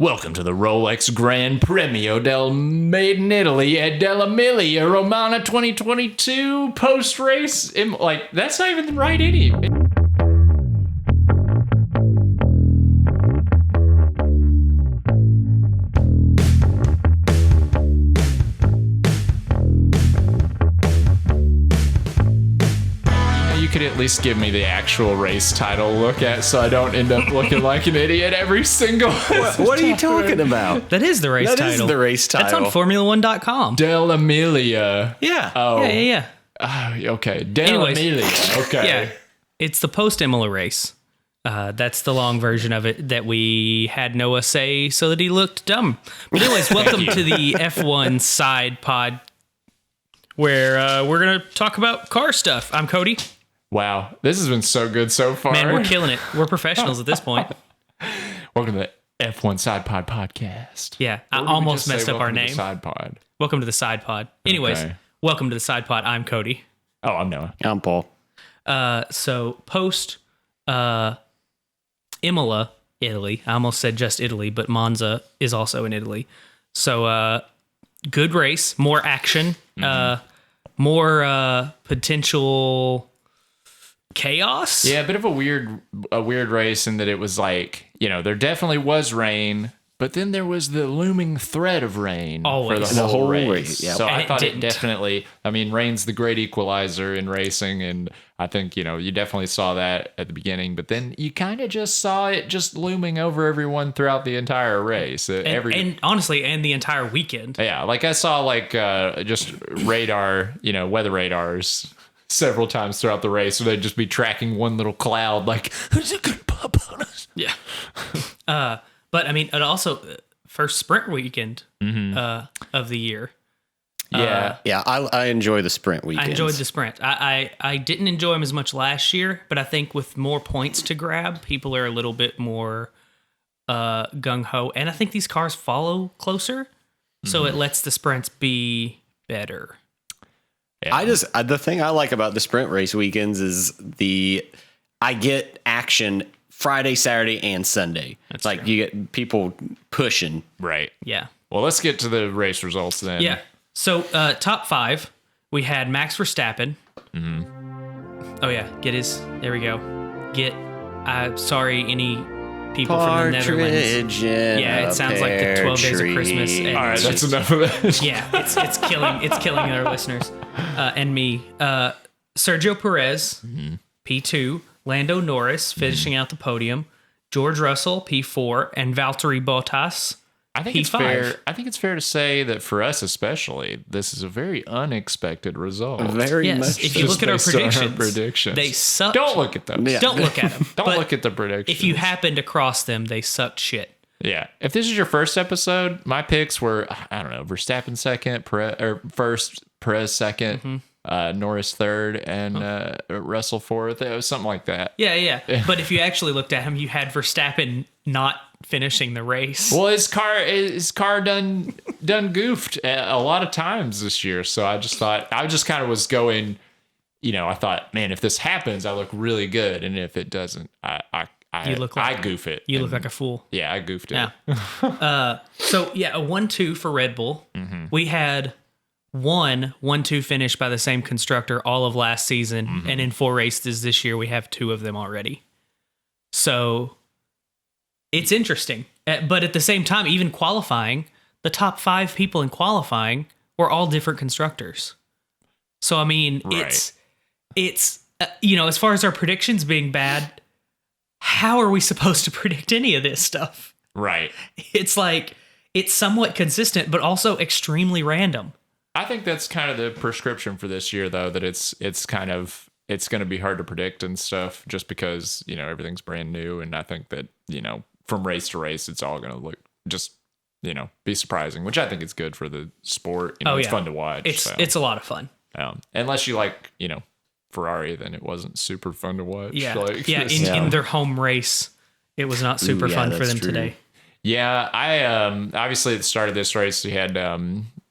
Welcome to the Rolex Grand Premio del Made in Italy at Emilia Romagna 2022 post-race. That's not even the right idiom. You could at least give me the actual race title look at so I don't end up looking like an idiot every single What are you talking about? That is the race title. That is the race title. That's on Formula1.com. Del Emilia. Yeah. Oh. Yeah. Okay. Del Anyways. Emilia. Okay. Yeah. It's the post-Imola race. That's the long version of it that we had Noah say so that he looked dumb. But anyways, welcome to the F1 side pod where we're going to talk about car stuff. I'm Cody. Wow. This has been so good so far. Man, we're killing it. We're professionals at this point. Welcome to the F1 Side Pod podcast. Yeah, I Or did we almost just say messed up our welcome to the name. Side Pod. Welcome to the side pod. Anyways, Okay. welcome to the side pod. I'm Cody. Oh, I'm Noah. I'm Paul. So post Imola, Italy. I almost said just Italy, but Monza is also in Italy. So good race, more action, more potential chaos. Yeah, a bit of a weird race in that it was like, there definitely was rain, but then there was the looming threat of rain Always. for the whole race. race, yeah. So And I it thought it didn't. definitely, rain's the great equalizer in racing, and I think, you definitely saw that at the beginning, but then you kind of just saw it just looming over everyone throughout the entire race. And honestly, and the entire weekend. Yeah, like I saw just radar, weather radars several times throughout the race, so they'd just be tracking one little cloud like, who's it gonna pop on us? Yeah. But it also first sprint weekend of the year. Yeah. Yeah, I enjoy the sprint weekends. I enjoyed the sprint. I didn't enjoy them as much last year, but I think with more points to grab, people are a little bit more gung-ho. And I think these cars follow closer, so it lets the sprints be better. Yeah. The thing I like about the sprint race weekends is I get action Friday, Saturday, and Sunday. That's like true. you get people pushing. Right. Yeah. Well, let's get to the race results then. Yeah. So top 5, we had Max Verstappen. Oh yeah, there we go. Sorry, any people from the Netherlands. Yeah, it sounds like the 12 Days of Christmas. And All right, it's that's just- enough of that. Yeah, it's killing our listeners and me. Sergio Perez, P2, Lando Norris finishing out the podium, George Russell P4, and Valtteri Bottas. I think it's P5. fair. I think it's fair to say that for us especially, this is a very unexpected result. Very Yes, much. if you look at our Based on our predictions, they sucked. Don't look at those. Yeah. Don't look at them. Don't look at the predictions. If you happen to cross them, they sucked shit. Yeah. If this is your first episode, my picks were, I don't know, Verstappen second, first, Perez second, Norris third, and Russell fourth. It was something like that. Yeah. But if you actually looked at him, you had Verstappen not finishing the race. Well, his car done goofed a lot of times this year. So I just kind of was going, I thought, man, if this happens, I look really good, and if it doesn't, I goof it. You look like a fool. Yeah, I goofed it. Yeah. So yeah, a 1-2 for Red Bull. We had 1-2 finish by the same constructor all of last season, and in 4 races this year, we have 2 of them already. So it's interesting, but at the same time, even qualifying, the top 5 people in qualifying were all different constructors. So Right. it's as far as our predictions being bad, how are we supposed to predict any of this stuff? Right. It's like it's somewhat consistent, but also extremely random. I think that's kind of the prescription for this year, though, that it's going to be hard to predict and stuff just because, everything's brand new. And I think that, from race to race, it's all going to look just, be surprising, which I think is good for the sport. It's fun to watch. It's a lot of fun. Unless you like, Ferrari, then it wasn't super fun to watch. Yeah. This- In their home race, it was not super fun for that's them true. today. Yeah, I obviously at the start of this race, we had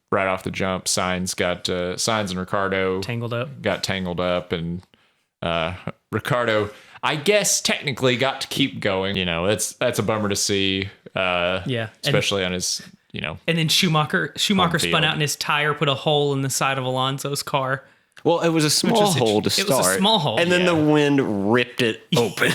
right off the jump, Sainz and Riccardo got tangled up, and Riccardo, I guess, technically got to keep going. That's a bummer to see. Yeah. especially on his, you know. And then Schumacher Home spun field. out and his tire put a hole in the side of Alonso's car. Well, it was a small was hole to it start. was a small hole. And then Yeah. the wind ripped it open.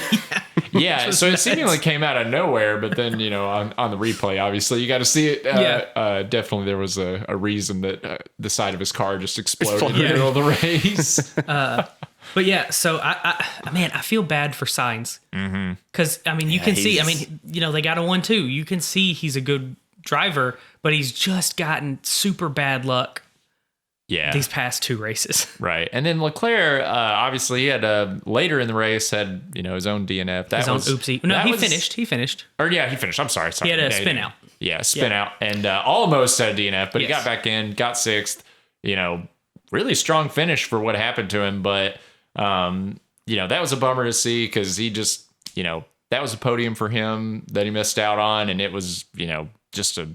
Yeah, so it nuts. seemingly came out of nowhere, but then, you know, on the replay, obviously, you got to see it. Definitely there was a reason that the side of his car just exploded in the Yeah. middle of the race. But yeah, so I feel bad for Sainz. Because, I mean, you can see, I mean, you know, they got a 1-2. You can see he's a good driver, but he's just gotten super bad luck Yeah. these past 2 races. Right. And then Leclerc, obviously, he had later in the race had, you know, his own DNF. That His own was oopsie. No, he finished. He finished. Or yeah, he finished. I'm sorry. He had a spin out. Yeah, spin out. And almost had a DNF, but he Yes. got back in, got 6th. You know, really strong finish for what happened to him. But, you know, that was a bummer to see because he just, you know, that was a podium for him that he missed out on. And it was, you know, just a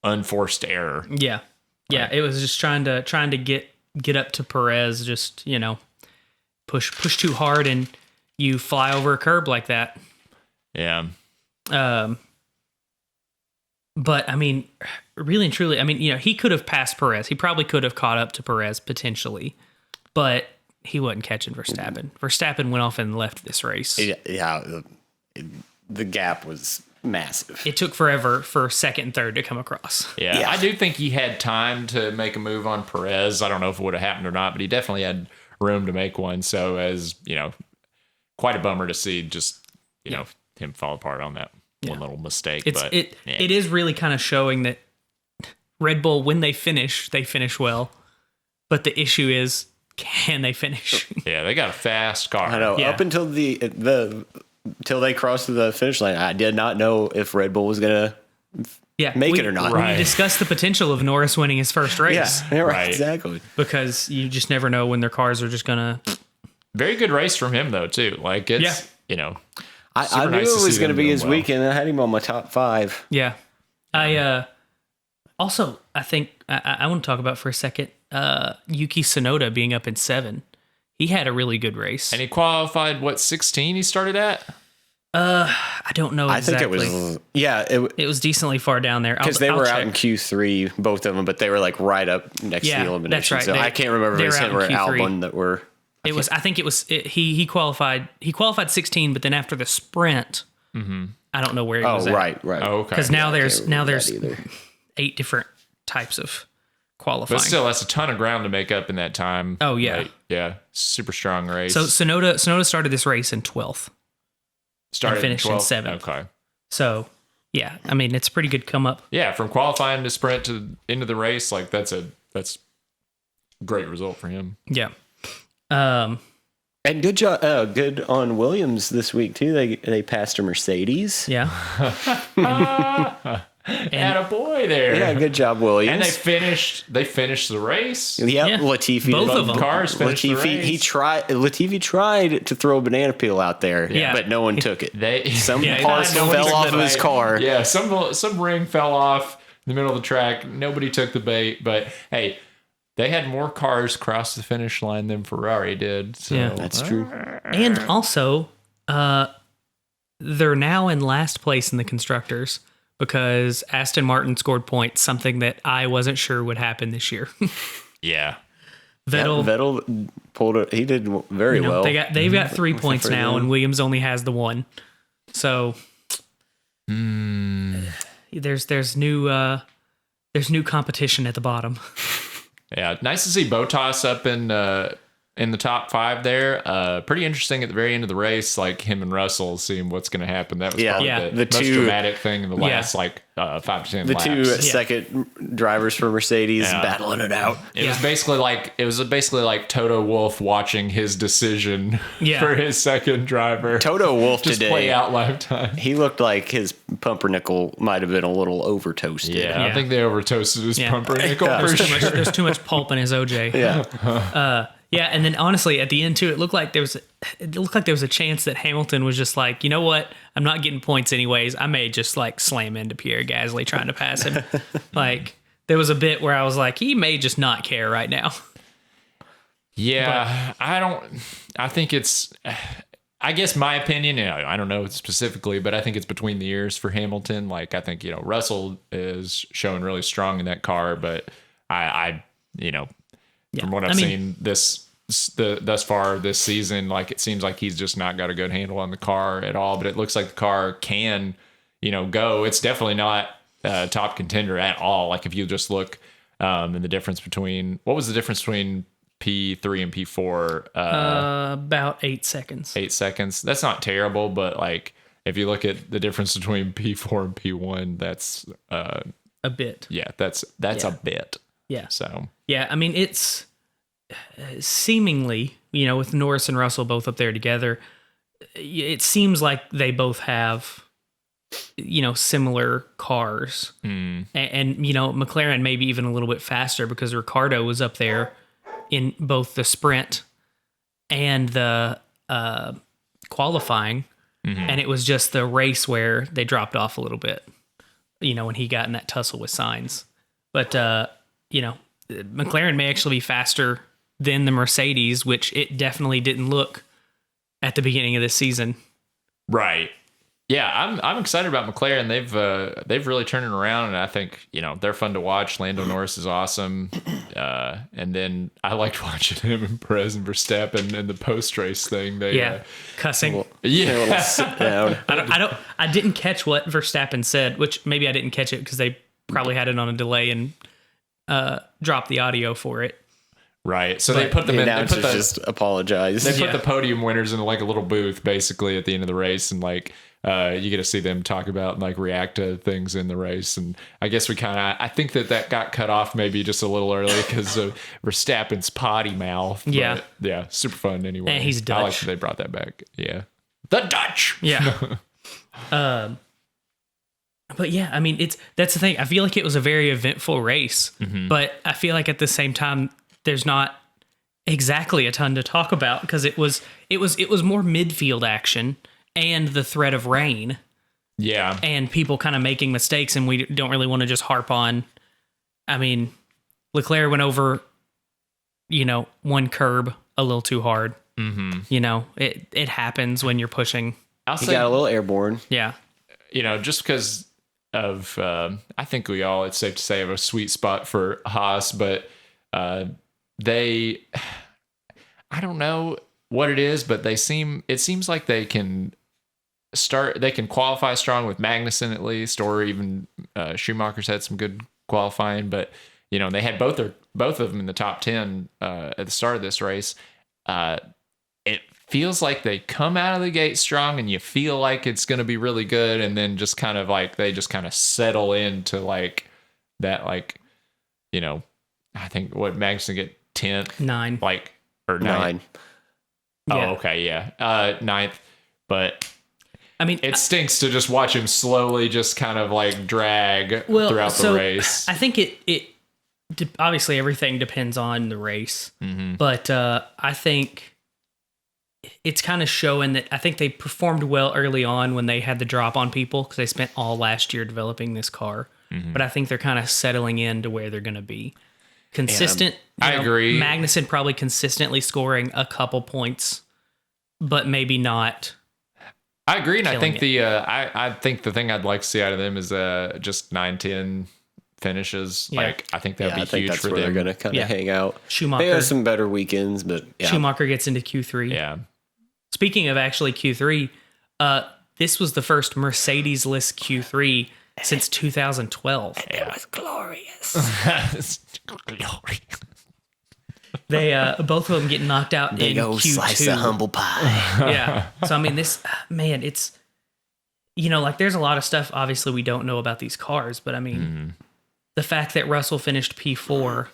unforced error. Yeah. Yeah, it was just trying to get up to Perez, just, you know, push too hard and you fly over a curb like that. Yeah. But I mean, really and truly, I mean, you know, he could have passed Perez. He probably could have caught up to Perez potentially, but he wasn't catching Verstappen. Verstappen went off and left this race. Yeah, the gap was massive. It took forever for second and third to come across. Yeah, Yeah. I do think he had time to make a move on Perez. I don't know if it would have happened or not, but he definitely had room to make one. So, as you know, quite a bummer to see just, you know, him fall apart on that one little mistake. But It is really kind of showing that Red Bull, when they finish well. But the issue is, can they finish? yeah, they got a fast car. I know. Yeah. Up until till they crossed the finish line, I did not know if Red Bull was gonna Yeah, make it or not. Right. We discussed the potential of Norris winning his first race. Yeah, right, Right. exactly. Because you just never know when their cars are just gonna. Very good race from him though too. Like it's you know, I super knew nice to it was see going to them be doing his well. weekend. I had him on my top 5. Yeah, I also I think I want to talk about for a second Yuki Tsunoda being up in 7. He had a really good race. and he qualified 16 he started at. I don't know I exactly. think it was It was decently far down there because they I'll were check. out in Q3, both of them, but they were like right up next to Yeah, the elimination. that's right. So I can't remember if they it was were out him or in Q3. Albon that were. It was. I think it was. He qualified. He qualified 16, but then after the sprint, I don't know where he was at. Right. Oh, okay. Because now there's that either. 8 different types of qualifying. But still, that's a ton of ground to make up in that time. Oh, yeah. Like, yeah, super strong race. So Tsunoda started this race in 12th. started and finished in 12th? 7th. Okay. So yeah, I mean it's a pretty good come up. Yeah, from qualifying to sprint to into the race, like that's a great result for him. Yeah. And good job, good on Williams this week too. They passed a Mercedes. Yeah. And a boy there. Yeah, good job, Williams. And they finished the race. Yep, Yeah. Latifi. Both of them. Cars finished the Latifi, race. Latifi tried to throw a banana peel out there, Yeah. but no one took it. Some Yeah, parts no one fell took off the of his car. Yeah, some ring fell off in the middle of the track. Nobody took the bait, but hey, they had more cars cross the finish line than Ferrari did. So Yeah. That's true. And also, they're now in last place in the constructors because Aston Martin scored points, something that I wasn't sure would happen this year. yeah. Vettel, Vettel pulled it. He did very you know, well. they've got 3 points for now, them. and Williams only has the 1. So there's new competition at the bottom. Yeah, nice to see Bottas up in the top 5 there. Pretty interesting at the very end of the race, like him and Russell seeing what's going to happen. That was Yeah. probably Yeah. the The most two- dramatic thing in the last 5 to 10 the laps. two second drivers for Mercedes Yeah. battling it out. It was basically like Toto Wolff watching his decision Yeah. for his second driver. Toto Wolff just today, play out lifetime. he looked like his pumpernickel might have been a little over toasted. Yeah, I Yeah. think they over toasted his Yeah. pumpernickel for There's sure. there's too much pulp in his OJ. Yeah. Yeah, and then honestly, at the end too, it looked like there was a chance that Hamilton was just like, you know what, I'm not getting points anyways. I may just like slam into Pierre Gasly trying to pass him. Like there was a bit where I was like, he may just not care right now. Yeah, I I guess my opinion, I don't know specifically, but I think it's between the ears for Hamilton. Like, I think, Russell is showing really strong in that car, but I from what I've seen thus far this season, like, it seems like he's just not got a good handle on the car at all, but it looks like the car can, go. It's definitely not a top contender at all. Like, if you just look and the difference between, what was the difference between P3 and P4? About 8 seconds. 8 seconds. That's not terrible, but like, if you look at the difference between P4 and P1, that's a bit. Yeah, that's a bit. Yeah. So yeah, I mean, it's seemingly, with Norris and Russell both up there together, it seems like they both have, similar cars. And McLaren maybe even a little bit faster because Riccardo was up there in both the sprint and the qualifying. And it was just the race where they dropped off a little bit, when he got in that tussle with Sainz. But, McLaren may actually be faster than the Mercedes, which it definitely didn't look at the beginning of this season. Right. Yeah, I'm excited about McLaren. They've really turned it around, and I think they're fun to watch. Lando Norris is awesome, and then I liked watching him and Perez and Verstappen in the post race thing. Cussing. Sit down. I didn't catch what Verstappen said, which maybe I didn't catch it because they probably had it on a delay and dropped the audio for it. Right. So they put them in. They just apologize. They put the podium winners in like a little booth, basically, at the end of the race, and like. You get to see them talk about and like react to things in the race. And I guess I think that got cut off maybe just a little early because of Verstappen's potty mouth. Yeah. But yeah. Super fun anyway. And he's Dutch. I like that they brought that back. Yeah. The Dutch. Yeah. But yeah, I mean, that's the thing. I feel like it was a very eventful race, but I feel like at the same time, there's not exactly a ton to talk about because it was more midfield action. And the threat of rain. Yeah. And people kind of making mistakes, and we don't really want to just harp on. I mean, Leclerc went over, one curb a little too hard. It happens when you're pushing. He got a little airborne. Yeah. Just because of, I think it's safe to say, have a sweet spot for Haas, but I don't know what it is, but it seems like they can qualify strong with Magnussen at least, or even Schumacher's had some good qualifying, but they had both of them in the top 10 at the start of this race. It feels like they come out of the gate strong, and you feel like it's going to be really good, and then just kind of like they just kind of settle into like that, like I think what Magnussen get 10th, 9, like or 9. Oh, yeah. okay, yeah, 9th, but. I mean, it stinks to just watch him slowly just kind of like drag throughout the race. I think it obviously everything depends on the race, but I think it's kind of showing that I think they performed well early on when they had the drop on people because they spent all last year developing this car. But I think they're kind of settling into where they're going to be. Consistent. I agree. Magnussen probably consistently scoring a couple points, but maybe not. I agree, and I think I think the thing I'd like to see out of them is just 9-10 finishes. Yeah. Like I think that'd be huge that's for them. They're gonna kind of hang out. Schumacher. They have some better weekends, but Schumacher gets into Q3. Yeah. Speaking of actually Q3, this was the first Mercedes-less Q3 since 2012. It was glorious. Glorious. They both of them get knocked out Big in old Q2. slice of humble pie. Yeah. So I mean, this man, it's like there's a lot of stuff obviously we don't know about these cars, but I mean, the fact that Russell finished P4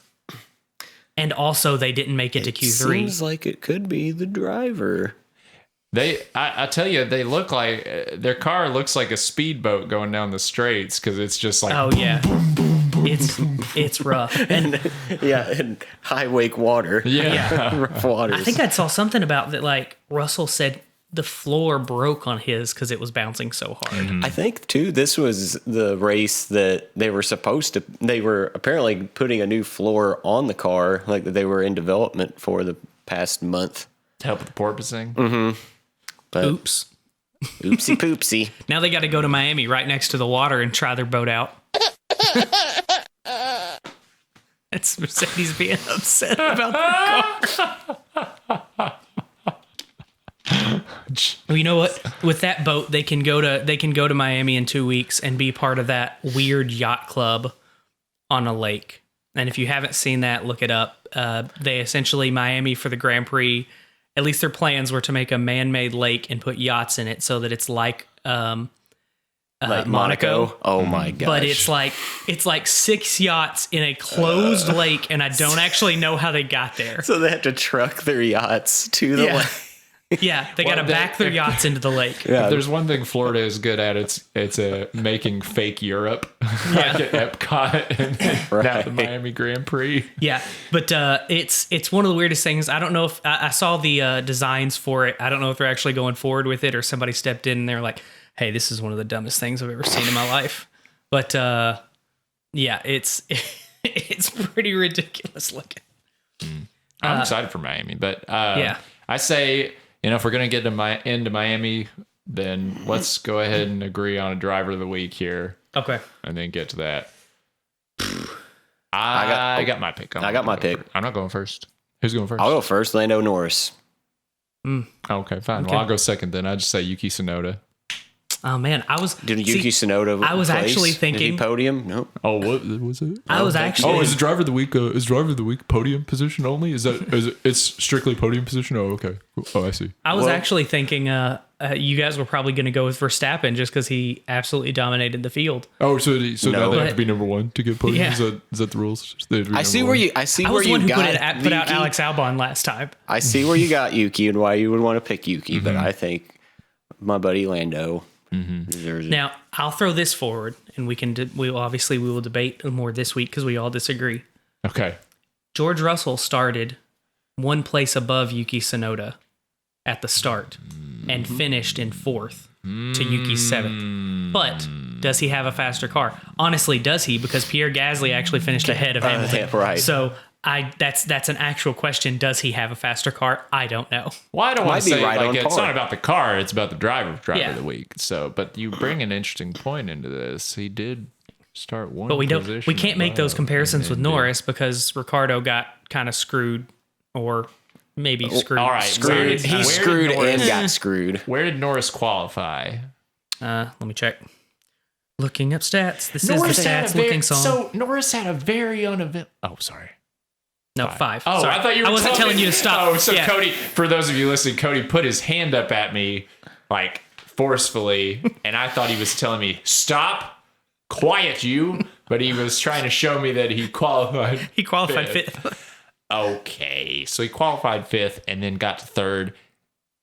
and also they didn't make it to Q3 seems like it could be the driver. I tell you, they look like their car looks like a speedboat going down the straights because it's just like it's rough and and high wake water. Rough waters. I think I saw something about that. Like Russell said, the floor broke on his because it was bouncing so hard. I think too, this was the race that they were they were apparently putting a new floor on the car, like that they were in development for the past month to help with the porpoising. But Oops. oopsie poopsie. Now they got to go to Miami right next to the water and try their boat out. That's Mercedes being upset about their car. Well, you know what? With that boat, they can go to Miami in 2 weeks and be part of that weird yacht club on a lake. And if you haven't seen that, look it up. They essentially Miami for the Grand Prix. At least their plans were to make a man-made lake and put yachts in it so that it's like Monaco. Oh my gosh. But it's like 6 yachts in a closed lake, and I don't actually know how they got there. So they have to truck their yachts to the lake. Yeah, they got to back their yachts into the lake. Yeah. If there's one thing Florida is good at, it's making fake Europe, like at Epcot and now the Miami Grand Prix. Yeah, but it's one of the weirdest things. I don't know if I saw the designs for it. I don't know if they're actually going forward with it or somebody stepped in and they're like, "Hey, this is one of the dumbest things I've ever seen in my life." But yeah, it's pretty ridiculous looking. I'm excited for Miami, but yeah, I say, if we're gonna get into Miami, then let's go ahead and agree on a driver of the week here. Okay, and then get to that. I got my pick. I got my pick. I'm not going first. Who's going first? I'll go first. Lando Norris. Okay, fine. Okay. Well, I'll go second then. I just say Yuki Tsunoda. Oh man, Did Yuki Tsunoda? I was place? actually Did thinking he podium. Nope. Oh, what was it? I was actually. Oh, is driver of the week? Is driver of the week podium position only? It's strictly podium position? Oh, okay. Oh, I see. I was actually thinking you guys were probably going to go with Verstappen just because he absolutely dominated the field. Oh, so now they have But- to be number one to get podium. Yeah. Is that the rules? They have to be I see number where one? you. I see I where was the you one who got put out Yuki. Alex Albon last time. I see where you got Yuki and why you would want to pick Yuki, but I think my buddy Lando deserves it. Now I'll throw this forward, and we will debate more this week because we all disagree. Okay. George Russell started one place above Yuki Tsunoda at the start and finished in 4th to Yuki's 7th. But does he have a faster car? Honestly, does he? Because Pierre Gasly actually finished ahead of Hamilton. right. So that's an actual question. Does he have a faster car? I don't know. Well, I don't want Might to be say right on it's par. not about the car; it's about the driver Yeah. of the week. So, but you bring an interesting point into this. He did start one, But we position can't make those above, comparisons with and then Norris because Ricardo got kind of screwed, or maybe screwed. all right, Screwed. Where He did screwed Norris- and got screwed. Where did Norris qualify? Let me check. Looking up stats. This is the stats looking song. So Norris had a very uneventful. Oh, sorry. No, 5. Oh, Sorry. I thought you were. I wasn't telling you to stop. Oh, so Yeah. Cody. For those of you listening, Cody put his hand up at me, like forcefully, and I thought he was telling me stop, quiet you, but he was trying to show me that he qualified. He qualified 5th. Okay, so he qualified 5th and then got to 3rd.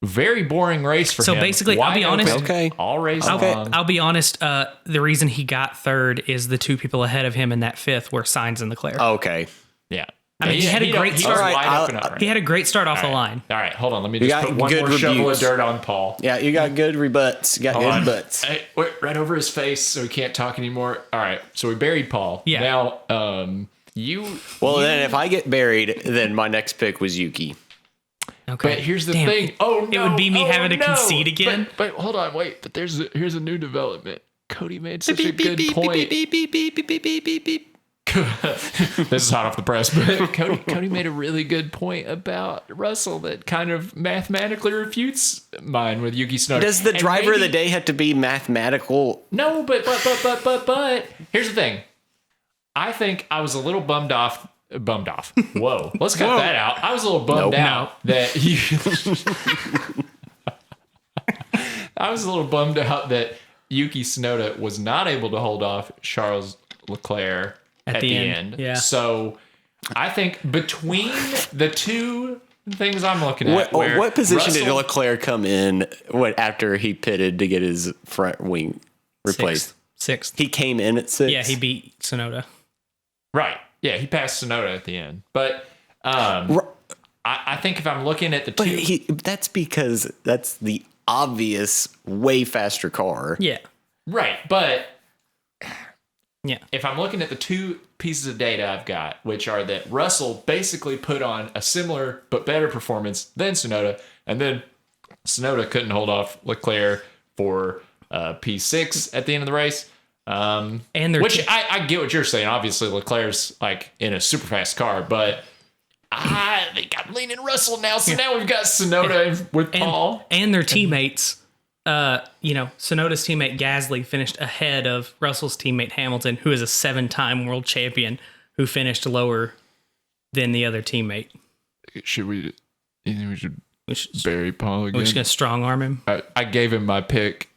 Very boring race for him. So basically, I'll Wide be honest. open, Okay. all race Okay. long. I'll be honest. The reason he got 3rd is the 2 people ahead of him in that 5th were Sainz and Leclerc. Okay. Yeah. I mean, he had a great start. All right, Wide open up, He had a great start off the line. All right, hold on. Let me You just got put one good more shovel of rebukes. dirt on Paul. Yeah, you got good rebuts. You got Hold good on. butts. Hey, wait, right over his face, so he can't talk anymore. All right, so we buried Paul. Yeah. Now, Then if I get buried, then my next pick was Yuki. Okay. But here's the Damn. thing. Oh no! It would be me oh, having to no. concede again. But hold on, wait. But here's a new development. Cody made such a good point. This is hot off the press, but Cody made a really good point about Russell that kind of mathematically refutes mine with Yuki Tsunoda. Does the And driver of the maybe- day have to be mathematical? No, but here's the thing. I think I was a little bummed off. Whoa, let's cut that out. I was a little bummed Nope. out that you. I was a little bummed out that Yuki Tsunoda was not able to hold off Charles Leclerc at the end. Yeah. So I think between the two things I'm looking at, What position did Russell- Leclerc come in after he pitted to get his front wing replaced? 6th. He came in at 6. Yeah, he beat Tsunoda. Right. Yeah, he passed Tsunoda at the end. But I think if I'm looking at the But two... that's because that's the obvious way faster car. Yeah. Right, but Yeah. if I'm looking at the two pieces of data I've got, which are that Russell basically put on a similar but better performance than Tsunoda, and then Sonoda couldn't hold off Leclerc for P6 at the end of the race. And I get what you're saying. Obviously, Leclerc's like in a super fast car, but I think I'm leaning Russell now. So now we've got Sonoda with Paul and their teammates. Sonoda's teammate Gasly finished ahead of Russell's teammate Hamilton, who is a 7-time world champion, who finished lower than the other teammate. Should we? You think we should bury Paul again? We're just gonna strong arm him. I gave him my pick.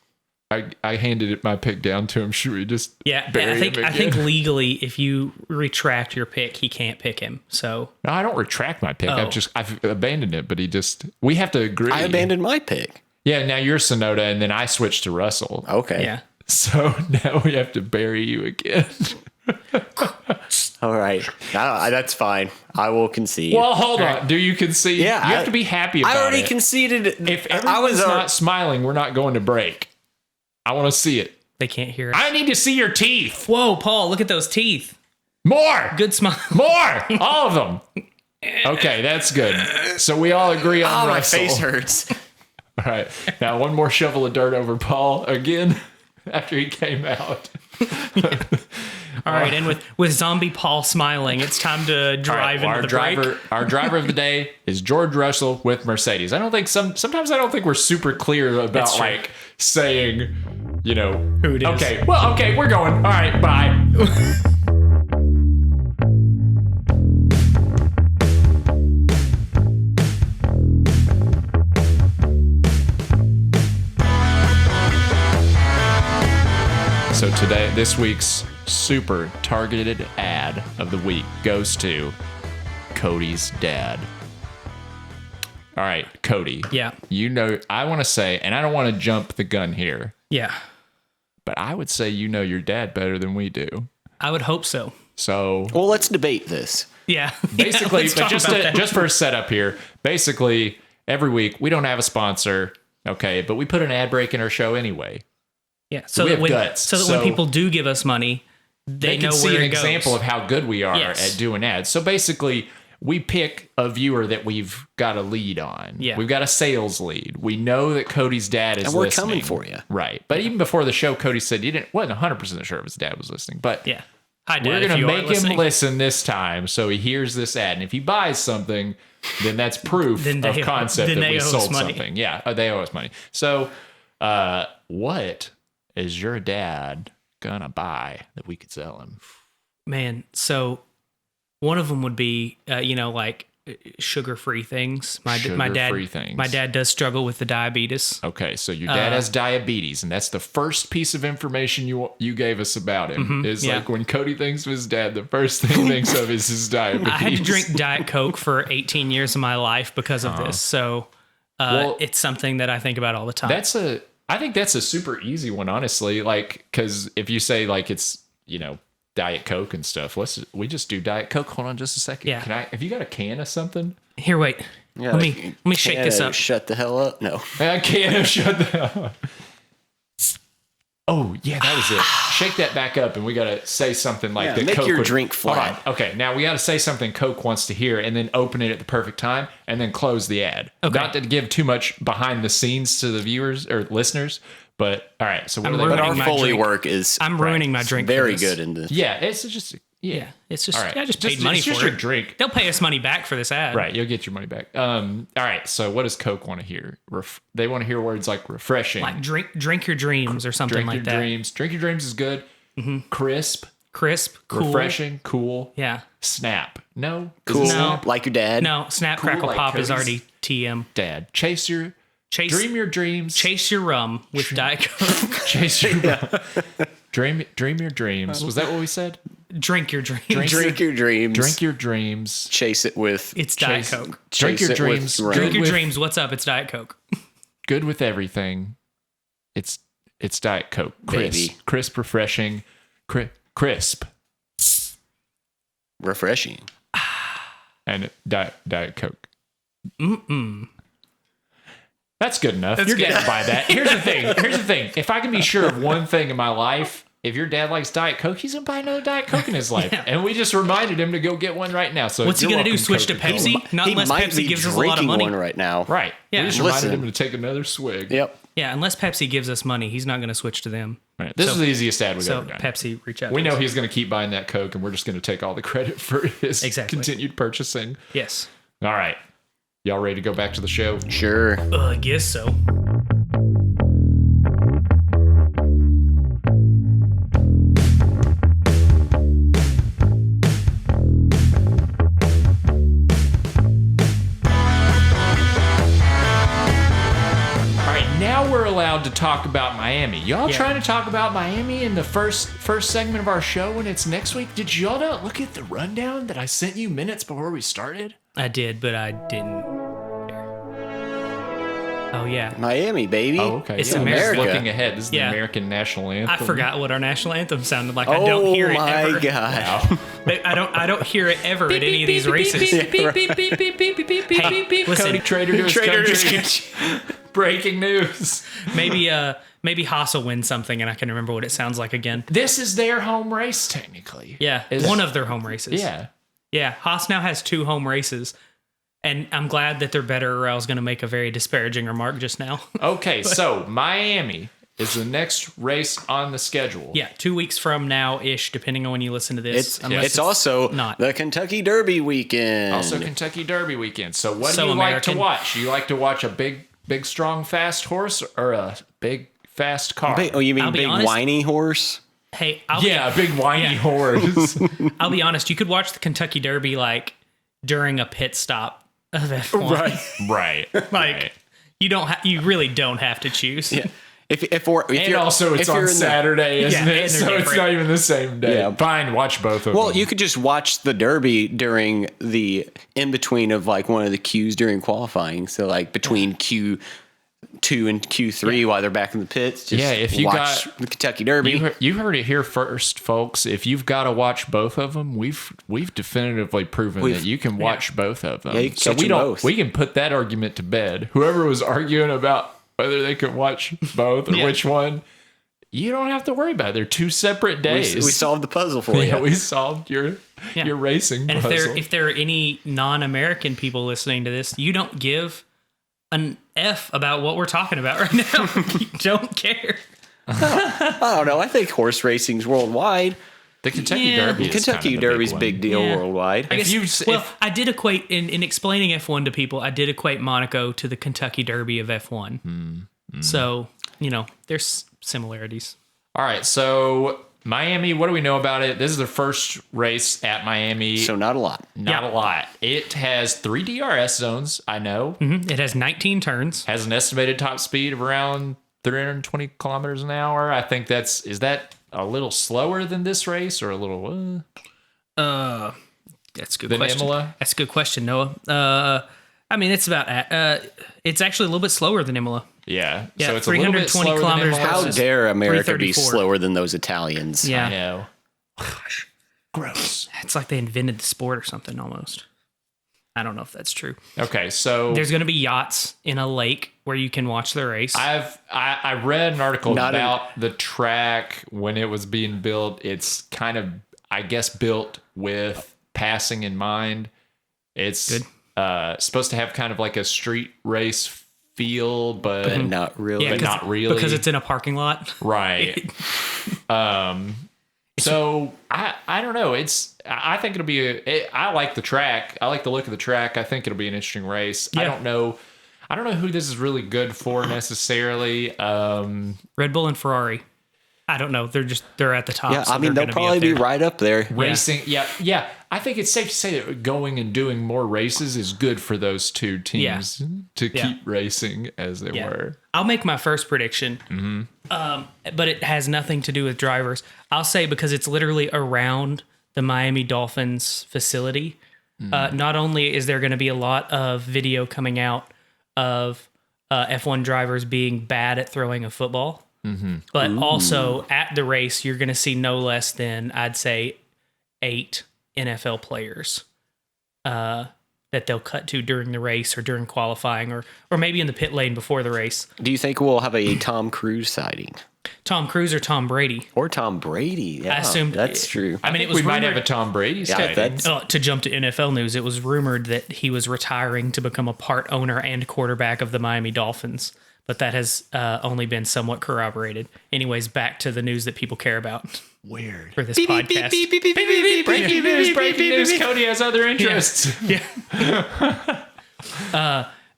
I handed my pick down to him. Should we just bury him again? I think legally, if you retract your pick, he can't pick him. So no, I don't retract my pick. I've abandoned it. But we have to agree. I abandoned my pick. Yeah, now you're Sonoda, and then I switched to Russell. Okay. Yeah. So now we have to bury you again. All right. That's fine. I will concede. Well, hold on. Do you concede? Yeah. You have to be happy about it. I already conceded. If everyone's not smiling, we're not going to break. I want to see it. They can't hear us. I need to see your teeth. Whoa, Paul, look at those teeth. More. Good smile. More. All of them. Okay, that's good. So we all agree on Russell. My face hurts. All right. Now one more shovel of dirt over Paul again after he came out. All right, and with zombie Paul smiling, it's time to drive into the break. Our driver of the day is George Russell with Mercedes. I don't think sometimes I don't think we're super clear about like saying, who it is. Okay, we're going. All right, bye. So this week's super targeted ad of the week goes to Cody's dad. All right, Cody. Yeah. I want to say, and I don't want to jump the gun here. Yeah. But I would say your dad better than we do. I would hope so. So. Well, let's debate this. Yeah. Basically, but just for a setup here, basically every week we don't have a sponsor, okay, but we put an ad break in our show anyway. Yeah, so that when people do give us money, they know can see where an it goes. example of how good we are at doing ads. So basically, we pick a viewer that we've got a lead on. Yeah. We've got a sales lead. We know that Cody's dad is listening. And we're coming for you. Right. But even before the show, Cody said he wasn't 100% sure if his dad was listening. But yeah. Hi, Dad, we're going to make him listen this time so he hears this ad. And if he buys something, then that's proof of concept that we sold something. Yeah, they owe us money. So what is your dad gonna buy that we could sell him? Man, so one of them would be, like sugar-free things. My dad does struggle with the diabetes. Okay, so your dad has diabetes, and that's the first piece of information you gave us about him. Like when Cody thinks of his dad, the first thing he thinks of is his diabetes. I had to drink Diet Coke for 18 years of my life because of this. So it's something that I think about all the time. I think that's a super easy one, honestly. Like, because if you say like it's Diet Coke and stuff, we just do Diet Coke. Hold on, just a second. Yeah. Have you got a can of something? Here, wait. Yeah, let me shake this up. Shut the hell up. No. I can't shut the hell up. Oh yeah, that was it. Shake that back up, and we gotta say something like that. Make Coke your drink flat. Hold on. Okay, now we gotta say something Coke wants to hear, and then open it at the perfect time, and then close the ad. Okay. Not to give too much behind the scenes to the viewers or listeners, but all right. So what are they? But our Foley work is. I'm ruining my drink. Very good in this. Yeah, it's just. Yeah, it's just. All right. I just paid money for it. Your drink. They'll pay us money back for this ad. Right, you'll get your money back. All right. So, what does Coke want to hear? They want to hear words like refreshing, like drink your dreams or something like that. Drink your dreams is good. Mm-hmm. Crisp, cool, refreshing, cool. Yeah. Snap, no, cool. No. Like your dad. No, snap, cool crackle, like pop Cody's is already TM. Dad, dream your dreams. Chase your rum with Diet Coke. Chase your rum. Dream your dreams. Was that what we said? Drink your dreams. Drink your dreams. Drink your dreams. Chase it with. It's Diet Coke. Drink your dreams. Drink your dreams. What's up? It's Diet Coke. Good with everything. It's Diet Coke. Crisp, refreshing, crisp, refreshing, and Diet Coke. That's good enough. You're getting by that. Here's the thing. If I can be sure of one thing in my life, if your dad likes Diet Coke, he's gonna buy another Diet Coke in his life. And we just reminded him to go get one right now. So what's he you're gonna do? welcome, Switch to Coca-Cola. Pepsi? Not He unless might Pepsi be gives us a lot of drinking money. one right now. Right. Yeah. We just reminded Listen. him to take another swig. Yep. Yeah, unless Pepsi gives us money, he's not gonna switch to them. Right. This is the easiest ad we've So ever done. Pepsi, reach out. We to know us. he's going to keep buying that Coke, and we're just going to take all the credit for his Exactly. continued purchasing. Yes. All right. Y'all ready to go back to the show? Sure. I guess so. All right, now we're allowed to talk about Miami. Y'all Yeah. trying to talk about Miami in the first segment of our show when it's next week? Did y'all not look at the rundown that I sent you minutes before we started? I did, but I didn't. Oh yeah. Miami, baby. Oh, okay. It's yeah, I'm just America. looking ahead. This is the Yeah. American national anthem. I forgot what our national anthem sounded like. I Oh don't hear it my ever. God. I don't hear it ever at any of these races. Hey, listen, Cody Trader to his Trader to country. his Breaking news. maybe Haas will win something, and I can remember what it sounds like again. This is their home race, technically. Yeah, one of their home races. Yeah. Yeah, Haas now has 2 home races, and I'm glad that they're better, or I was going to make a very disparaging remark just now. Okay, so Miami is the next race on the schedule. Yeah, 2 weeks from now-ish, depending on when you listen to this. It's also not. the Kentucky Derby weekend. Also Kentucky Derby weekend. So what So do you like to American. watch? You like to watch a big, strong, fast horse or a big, fast car? Oh, you mean I'll be big honest- whiny horse? Hey, Yeah, a big whiny horse. I'll be honest. You could watch the Kentucky Derby like during a pit stop of F1. Right. Like right. you really don't have to choose. Yeah. If And you're also it's if you're on in the- Saturday, isn't Yeah, it? and So they're it's different. not even the same day. Yeah. Fine, watch both of Well, them. you could just watch the Derby during the in between of like one of the Qs during qualifying. So like between Q2 and Q3 while they're back in the pits. Just Yeah, if you watch got- the Kentucky Derby. You heard it here first, folks. If you've got to watch both of them, we've definitively proven that you can watch both of them. Yeah, you can so catch we them don't. both. We can put that argument to bed. Whoever was arguing about whether they could watch both or which one, you don't have to worry about it. They're 2 separate days. We solved the puzzle for yeah, you. we solved your racing And puzzle. if there are any non-American people listening to this, you don't give an F about what we're talking about right now. You don't care. I don't know. I think horse racing's worldwide. the Kentucky Yeah. Derby, is Kentucky kind of the Derby's one. big deal Yeah. worldwide. I guess, you- well, if- I did equate in explaining F1 to people. I did equate Monaco to the Kentucky Derby of F1. So there's similarities. All right, so Miami. What do we know about it? This is the first race at Miami. So not a lot. Not a lot. It has 3 DRS zones, I know. It has 19 turns. Has an estimated top speed of around 320 kilometers an hour. I think is that a little slower than this race or a little That's a good than question. Imola? That's a good question, Noah. I mean, it's about it's actually a little bit slower than Imola. Yeah. Yeah, So it's a little bit 320 slower kilometers than Imola. How versus dare America be 334. slower than those Italians? Yeah, I know. Gross. it's like they invented the sport or something almost. I don't know if that's true. Okay, so There's going to be yachts in a lake where you can watch the race. I read an article Not about the track when it was being built. It's kind of, I guess, built with passing in mind. It's Good. Supposed to have kind of like a street race feel, but Not really. yeah, but 'cause- not really. because it's in a parking lot. right. So I don't know. I think it'll be I like the track. I like the look of the track. I think it'll be an interesting race. Yeah. I don't know who this is really good for necessarily. Red Bull and Ferrari. I don't know. They're at the top. Yeah, so I mean, they're they'll gonna probably be up there. right up there. Racing, yeah. I think it's safe to say that going and doing more races is good for those two teams to keep racing as they Yeah. were. I'll make my first prediction, but it has nothing to do with drivers. I'll say because it's literally around the Miami Dolphins facility. Not only is there going to be a lot of video coming out of F1 drivers being bad at throwing a football, but also at the race, you're going to see no less than, I'd say, 8 NFL players that they'll cut to during the race or during qualifying or maybe in the pit lane before the race. Do you think we'll have a Tom Cruise sighting? Tom Cruise or Tom Brady. Or Tom Brady. Yeah, I assumed that's true. I mean, it We was might have rumored. a Tom Brady sighting. that's To jump to NFL news, it was rumored that he was retiring to become a part owner and quarterback of the Miami Dolphins, but that has only been somewhat corroborated. Anyways, back to the news that people care about. Weird. For this podcast. Breaking news, breaking news. Cody has other interests.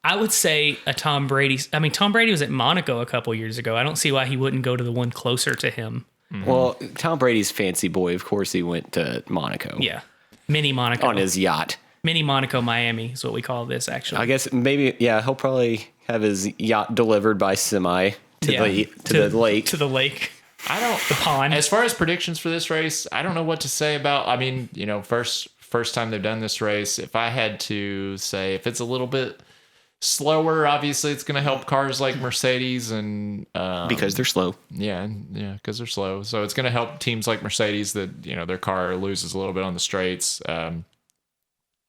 I would say a Tom Brady. I mean, Tom Brady was at Monaco a couple years ago. I don't see why he wouldn't go to the one closer to him. Well, Tom Brady's fancy boy. Of course, he went to Monaco. Yeah. Mini Monaco. On his yacht. Mini Monaco, Miami is what we call this, actually. I guess maybe, yeah, he'll probably have his yacht delivered by semi to the lake. To the lake. I don't. The pond. As far as predictions for this race, I don't know what to say about. I mean, first time they've done this race. If I had to say, if it's a little bit slower, obviously it's going to help cars like Mercedes and Because they're slow. yeah, because they're slow. So it's going to help teams like Mercedes that their car loses a little bit on the straights,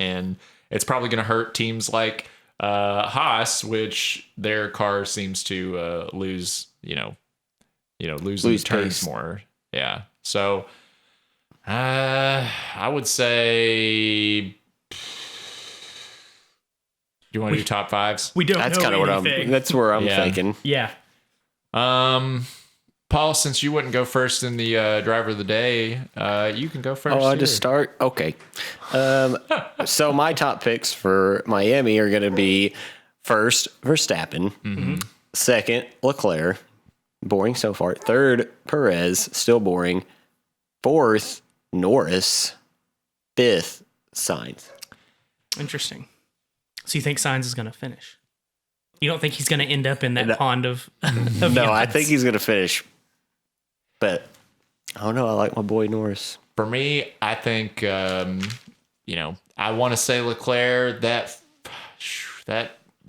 and it's probably going to hurt teams like Haas, which their car seems to lose lose turns pace. more. Yeah, so I would say. Do you want to do top fives? We don't That's know kind of what anything. that's where I'm Yeah. thinking. Yeah. Paul, since you wouldn't go first in the driver of the day, you can go first. Oh, I'll here. just start? Okay. So my top picks for Miami are going to be first, Verstappen. Second, Leclerc. Boring so far. Third, Perez. Still boring. Fourth, Norris. Fifth, Sainz. Interesting. So you think Sainz is going to finish? You don't think he's going to end up in that pond of No, I villains? think he's going to finish. But I don't know. I like my boy Norris. For me, I think I want to say Leclerc. That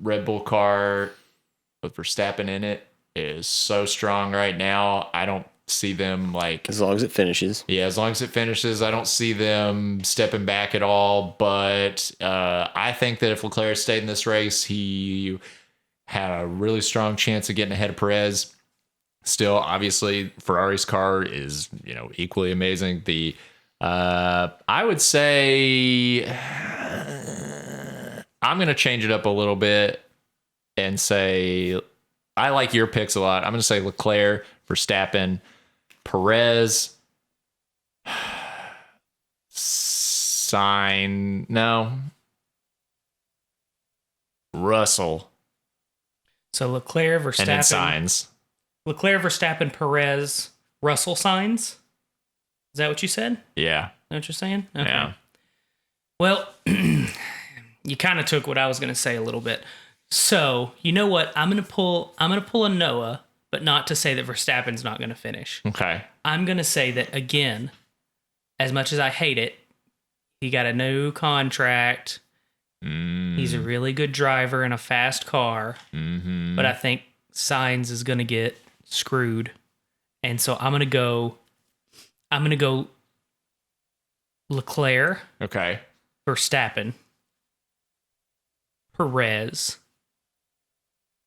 Red Bull car with Verstappen in it is so strong right now. I don't see them As long as it finishes. as long as it finishes, I don't see them stepping back at all. But I think that if Leclerc stayed in this race, he had a really strong chance of getting ahead of Perez. Still, obviously, Ferrari's car is, equally amazing. I would say I'm going to change it up a little bit and say I like your picks a lot. I'm going to say Leclerc, Verstappen, Perez, Russell, So Leclerc, and then Verstappen, Sainz. Leclerc, Verstappen, Perez, Russell, Sainz. Is that what you said? Yeah. Is that what you're saying? Okay. Yeah. Well, you kind of took what I was going to say a little bit. So you know what? I'm gonna pull a Noah, but not to say that Verstappen's not going to finish. Okay. I'm going to say that again. As much as I hate it, he got a new contract. He's a really good driver in a fast car, but I think Sainz is going to get screwed, and so I'm going to go Leclerc, Okay. Verstappen, Perez,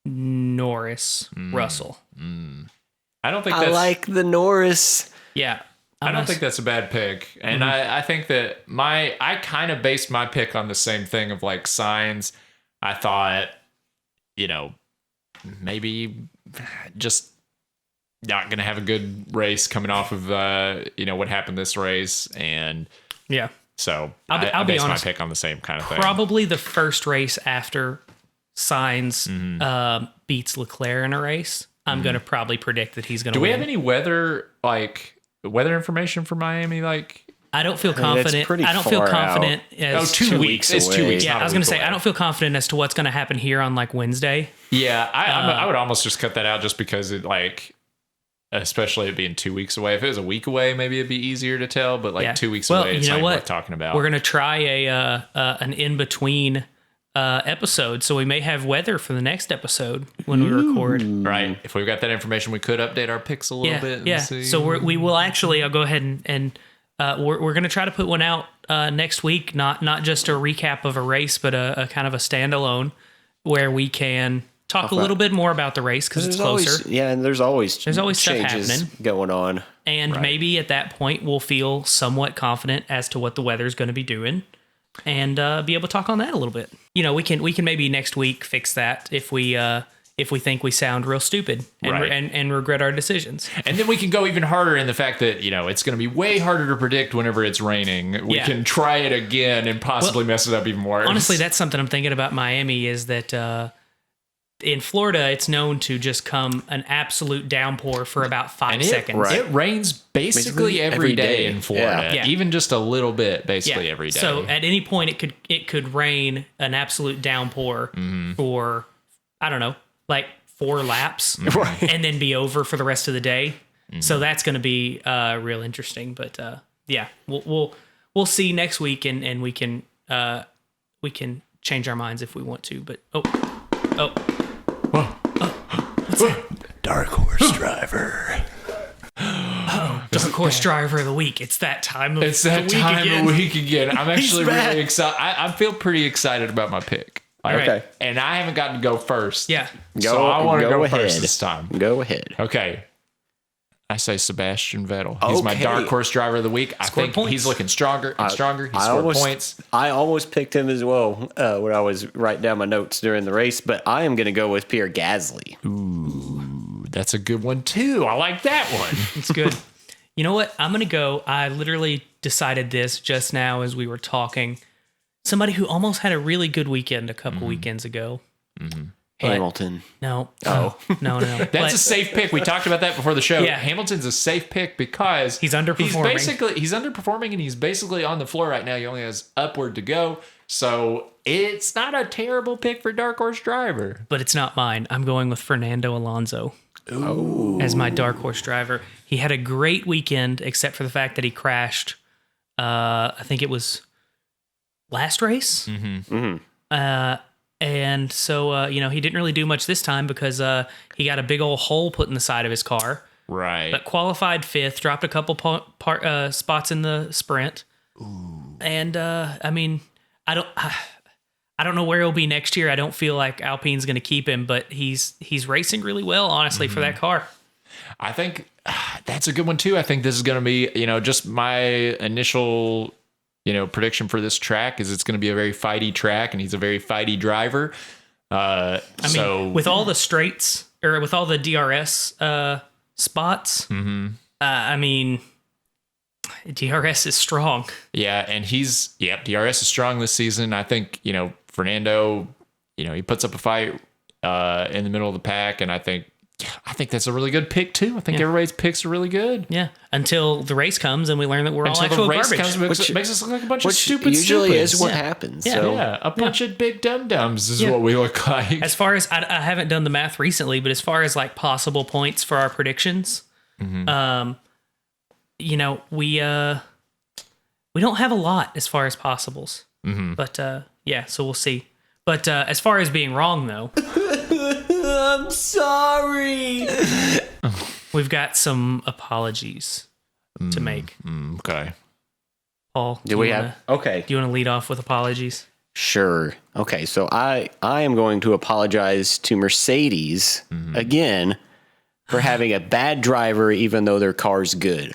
Norris, Russell. I don't think I that's like the Norris. Yeah, I don't think that's a bad pick. And I think that I kind of based my pick on the same thing of Sainz. I thought, maybe just not going to have a good race coming off of, what happened this race. And yeah. so I'll I be based honest, my pick on the same kind of thing. Probably the first race after Sainz beats Leclerc in a race, I'm going to probably predict that he's going to Do win. we have any weather information for Miami? I don't feel it's confident. pretty I don't feel far confident as 2 to, weeks. It's 2 away. weeks. Yeah, not I was a going week to say away. I don't feel confident as to what's going to happen here on Wednesday. Yeah, I would almost just cut that out just because it especially it being 2 weeks away. If it was a week away, maybe it'd be easier to tell. But Yeah. 2 weeks Well, away, it's you know not what? worth talking about. We're going to try an in between episode, so we may have weather for the next episode when we record. right. If we've got that information, we could update our picks a little Yeah, bit. And yeah. see. So we will actually. I'll go ahead and we're going to try to put one out next week. Not just a recap of a race, but a kind of a standalone where we can talk a little bit more about the race because it's closer. And there's always stuff changes happening going on. And maybe at that point we'll feel somewhat confident as to what the weather's going to be doing and be able to talk on that a little bit. You know, we can maybe next week fix that if we think we sound real stupid and regret our decisions. And then we can go even harder in the fact that, you know, it's going to be way harder to predict whenever it's raining. We can try it again and possibly mess it up even more. Honestly, that's something I'm thinking about Miami is that in Florida, it's known to just come an absolute downpour for about 5 seconds. It rains basically every day in Florida, Yeah. even just a little bit, basically every day. So at any point, it could rain an absolute downpour for, I don't know, like 4 laps and then be over for the rest of the day. So that's going to be real interesting. But we'll see next week and we can change our minds if we want to. But what's that? Dark horse driver. Dark horse driver of the week. It's that time of it's that the week time again. of week again. I'm actually really excited. I feel pretty excited about my pick. Okay. And I haven't gotten to go first. Yeah. So I want to go ahead. first this time. Go ahead. Okay. I say Sebastian Vettel. He's my dark horse driver of the week. I think he's looking stronger and stronger. He scored points. I almost picked him as well when I was writing down my notes during the race, but I am going to go with Pierre Gasly. Ooh, that's a good one too. I like that one. It's good. You know what? I'm going to go. I literally decided this just now as we were talking. Somebody who almost had a really good weekend a couple weekends ago. Hamilton. No. Oh. No. That's a safe pick. We talked about that before the show. Yeah. Hamilton's a safe pick because he's underperforming. He's underperforming and he's basically on the floor right now. He only has upward to go. So it's not a terrible pick for dark horse driver. But it's not mine. I'm going with Fernando Alonso as my dark horse driver. He had a great weekend except for the fact that he crashed. I think it was last race. And so, he didn't really do much this time because he got a big old hole put in the side of his car. Right. But qualified 5th, dropped a couple spots in the sprint. Ooh. And, I don't know where he'll be next year. I don't feel like Alpine's going to keep him, but he's racing really well, honestly, for that car. I think that's a good one, too. I think this is going to be, just my initial prediction for this track is it's going to be a very fighty track, and he's a very fighty driver. With all the straights or with all the DRS spots, DRS is strong. Yeah, and DRS is strong this season. I think Fernando, he puts up a fight in the middle of the pack, and I think that's a really good pick too. I think everybody's picks are really good. Yeah, until the race comes and we learn that we're all actual garbage. Makes us look like a bunch of stupid usually stupids. Is what happens. A bunch of big dum-dums is what we look like. As far as, I haven't done the math recently, but as far as like possible points for our predictions, we don't have a lot as far as possibles. But so we'll see. But as far as being wrong though, I'm sorry. We've got some apologies to make. Okay. Paul, do you want to lead off with apologies? Sure. Okay, so I am going to apologize to Mercedes again for having a bad driver even though their car's good.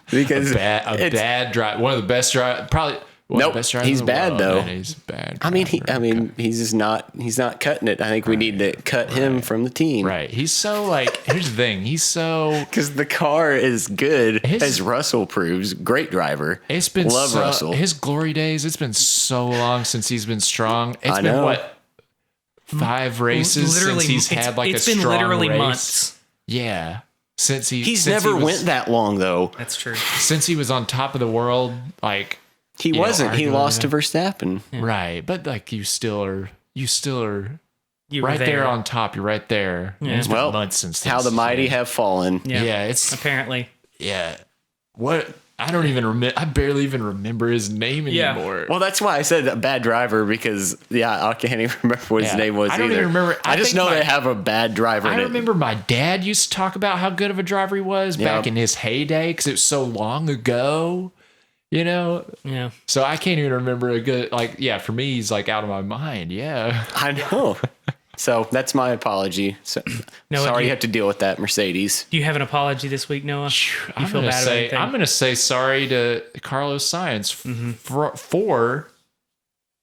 Because a bad drive, one of the best drive, probably. Nope, he's bad though. He's bad. He's just not. He's not cutting it. I think we need to cut him from the team. Right. He's so here's the thing. He's so because the car is good, as Russell proves. Great driver. It's been Russell. His glory days. It's been so long since he's been strong. It's been what 5 races since he's had like a strong race. It's been literally months. Yeah. He's never went that long though. That's true. Since he was on top of the world, he wasn't. He lost to Verstappen. Yeah. Right, but you still are right there on top. You're right there. Yeah. It's been months since how the mighty have fallen. Yeah, it's apparently. Yeah. What? I don't even remember. I barely even remember his name anymore. Well, that's why I said a bad driver because I can't even remember what his name was. I don't even remember. I just know they have a bad driver. I remember my dad used to talk about how good of a driver he was back in his heyday because it was so long ago. You know? Yeah. So I can't even remember a good, like, yeah, for me, he's like out of my mind. Yeah. I know. So that's my apology. So, Noah, sorry you have to deal with that, Mercedes. Do you have an apology this week, Noah? You feel bad about anything? I'm going to say sorry to Carlos Sainz for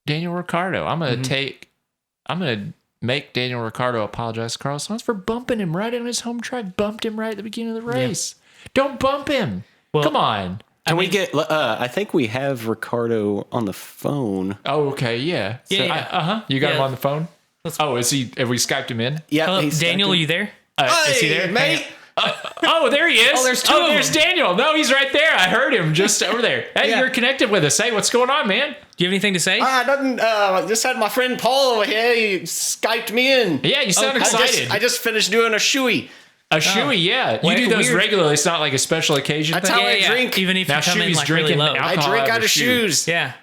Daniel Riccardo. I'm going to make Daniel Ricciardo apologize to Carlos Sainz for bumping him right on his home track. Bumped him right at the beginning of the race. Yeah. Don't bump him. Well, come on. Can we get? I think we have Ricciardo on the phone. Oh, okay, yeah. You got him on the phone. Is he? Have we Skyped him in? Yeah. Hello, Daniel, are you there? Is he there, mate? There he is. There's two. There's Daniel. No, he's right there. I heard him just over there. Hey, you're connected with us. Hey, what's going on, man? Do you have anything to say? Nothing. I just had my friend Paul over here. He Skyped me in. Yeah, you sound excited. I just finished doing a shoey. A shoey, yeah. You do those regularly. It's not like a special occasion That's thing. how I drink. Even if you come in like really low. I drink out of shoes. Yeah.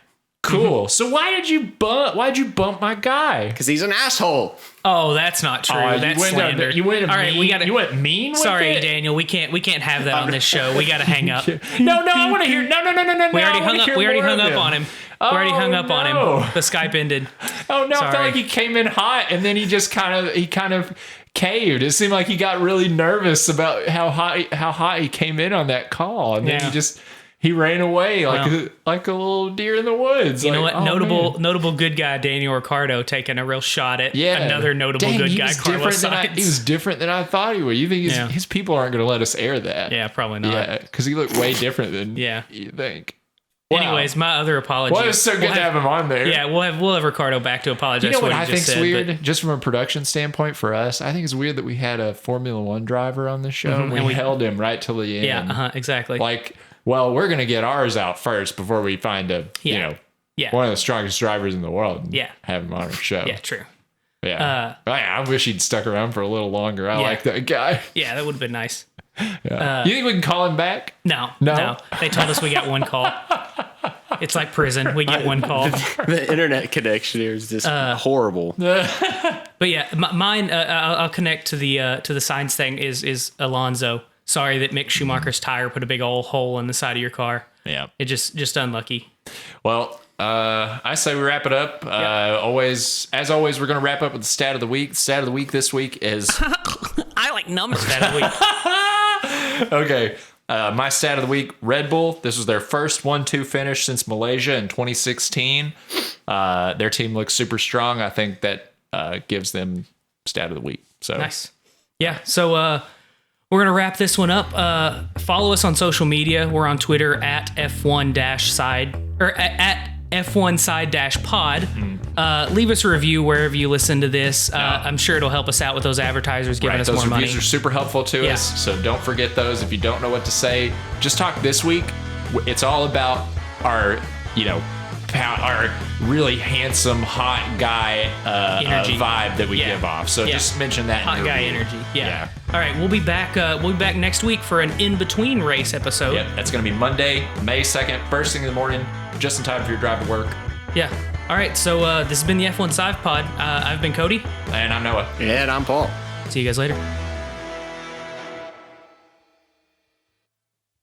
Cool. So why'd you bump my guy? Because he's an asshole. Oh, that's not true. That's slander. You went All right, mean. You went mean. With Sorry, it? Daniel. We can't have that on this show. We got to hang up. No, I want to hear. No. We already hung up. We already hung up on him. We already hung up on him. The Skype ended. Oh no! Sorry. I felt like he came in hot, and then he just kind of caved. It seemed like he got really nervous about how hot he came in on that call, and then he ran away like a little deer in the woods. You know what? Notable good guy Daniel Ricciardo taking a real shot at another notable good guy, Carlos Sainz. He was different than I thought he would. You think his people aren't going to let us air that? Yeah, probably not. Yeah, because he looked way different than you think. Wow. Anyways, my other apology. Well, it's so good to have him on there. Yeah, we'll have Ricciardo back to apologize. You know for what he I think's said, weird, just from a production standpoint for us? I think it's weird that we had a Formula One driver on the show and we held him right till the end. Yeah, exactly. Like, well, we're gonna get ours out first before we find one of the strongest drivers in the world. And have him on our show. Yeah, true. Yeah, I wish he'd stuck around for a little longer. I like that guy. Yeah, that would have been nice. Yeah. You think we can call him back? No. They told us we got one call. It's like prison. We get one call. The internet connection here is just horrible. But yeah, mine. I'll connect to the science thing. Is Alonso? Sorry that Mick Schumacher's tire put a big old hole in the side of your car. Yeah, it just unlucky. Well, I say we wrap it up. As always, we're going to wrap up with the stat of the week. The stat of the week this week is I like numbers. Stat of the week. Okay. My stat of the week, Red Bull. This was their first 1-2 finish since Malaysia in 2016. Their team looks super strong. I think that gives them stat of the week. So nice. Yeah. So we're going to wrap this one up. Follow us on social media. We're on Twitter at F1-side or at F1-side-pod. Leave us a review wherever you listen to this. I'm sure it'll help us out with those advertisers giving us more money. Those reviews are super helpful to us, so don't forget those. If you don't know what to say, just talk this week. It's all about our really handsome, hot guy vibe that we give off. So just mention that. Hot guy energy. Yeah. All right, we'll be back. We'll be back next week for an in-between race episode. Yep, that's going to be Monday, May 2nd, first thing in the morning, just in time for your drive to work. Yeah. All right, so this has been the F1 Side Pod. I've been Cody. And I'm Noah. And I'm Paul. See you guys later.